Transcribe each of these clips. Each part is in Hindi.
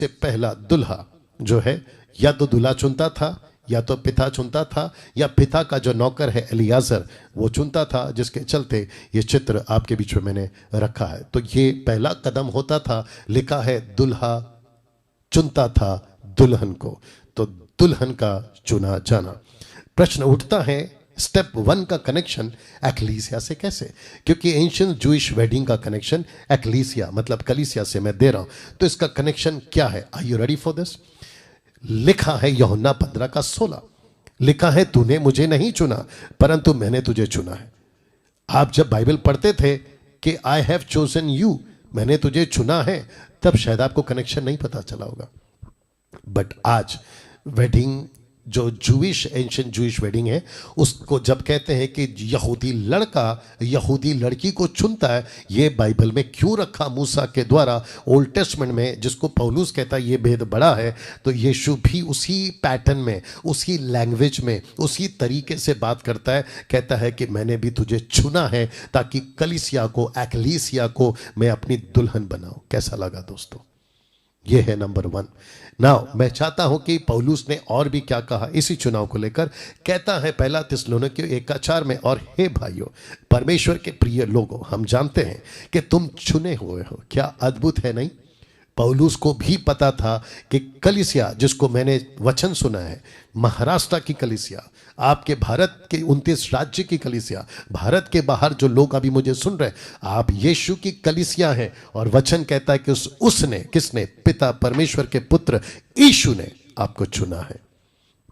से पहला दुल्हा जो है या तो दूल्हा चुनता था या तो पिता चुनता था या पिता का जो नौकर है एलियाजर वो चुनता था, जिसके चलते ये चित्र आपके बीच में मैंने रखा है। तो ये पहला कदम होता था। लिखा है दुल्हा चुनता था दुल्हन को, तो दुल्हन का चुना जाना। प्रश्न उठता है स्टेप 1 का कनेक्शन एक्लीसिया से कैसे, क्योंकि एंशिएंट जूइश वेडिंग का कनेक्शन एक्लीसिया मतलब कलीसिया से मैं दे रहा हूं। तो इसका कनेक्शन क्या है? Are you ready for this? लिखा है यूहन्ना 15 का 16, लिखा है तूने मुझे नहीं चुना परंतु मैंने तुझे चुना है। आप जब बाइबल पढ़ते थे कि आई हैव चोजन यू, मैंने तुझे चुना है, तब शायद आपको कनेक्शन नहीं पता चला होगा। बट आज वेडिंग जो जूइश एंशिएंट जूइश वेडिंग है, उसको जब कहते हैं कि यहूदी लड़का यहूदी लड़की को चुनता है, ये बाइबल में क्यों रखा मूसा के द्वारा ओल्ड टेस्टमेंट में, जिसको पौलुस कहता है ये भेद बड़ा है। तो यीशु भी उसी पैटर्न में, उसी लैंग्वेज में, उसी तरीके से बात करता है। कहता है कि मैंने भी तुझे चुना है ताकि कलीसिया को, एक्लीसिया को मैं अपनी दुल्हन बनाऊं। कैसा लगा दोस्तों? ये है नंबर 1। नाउ मैं चाहता हूं कि पौलुस ने और भी क्या कहा इसी चुनाव को लेकर। कहता है पहला थिस्सलुनीकियों 1:4 में, और हे भाइयों परमेश्वर के प्रिय लोगों, हम जानते हैं कि तुम चुने हुए हो। क्या अद्भुत है नहीं? पौलुस को भी पता था कि कलीसिया, जिसको मैंने वचन सुना है, महाराष्ट्र की कलीसिया, आपके भारत के 29 राज्य की कलीसिया, भारत के बाहर जो लोग अभी मुझे सुन रहे हैं, आप यीशु की कलीसिया हैं। और वचन कहता है कि उसने, किसने? पिता परमेश्वर के पुत्र यीशु ने आपको चुना है।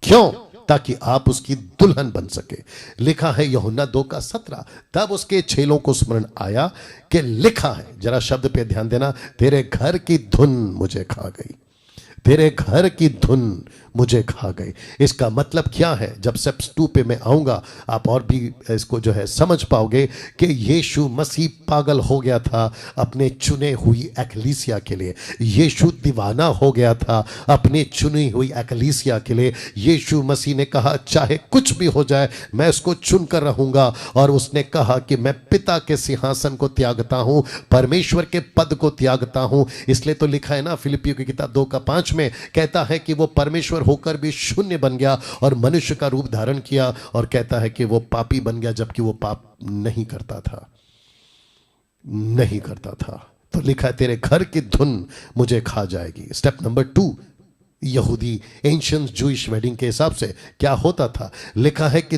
क्यों? ताकि आप उसकी दुल्हन बन सके। लिखा है यूहन्ना 2:17, तब उसके चेलों को स्मरण आया कि लिखा है, जरा शब्द पे ध्यान देना, तेरे घर की धुन मुझे खा गई, तेरे घर की धुन मुझे खा गई। इसका मतलब क्या है? जब स्टेप्स 2 पे मैं आऊंगा आप और भी इसको जो है समझ पाओगे कि यीशु मसीह पागल हो गया था अपने चुने हुई एक्लीसिया के लिए। यीशु दीवाना हो गया था अपने चुनी हुई एक्लीसिया के लिए। यीशु मसीह ने कहा चाहे कुछ भी हो जाए मैं इसको चुन कर रहूंगा। और उसने कहा कि मैं पिता के सिंहासन को त्यागता हूं, परमेश्वर के पद को त्यागता हूं। इसलिए तो लिखा है ना फिलिपियों की किताब 2:5 में, कहता है कि वो परमेश्वर होकर भी शून्य बन गया और मनुष्य का रूप धारण किया। और कहता है कि वो पापी बन गया जबकि वो पाप नहीं करता था, नहीं करता था। तो लिखा है तेरे घर की धुन मुझे खा जाएगी। स्टेप नंबर 2, यहूदी एंशिएंट जूइश वेडिंग के हिसाब से क्या होता था? लिखा है कि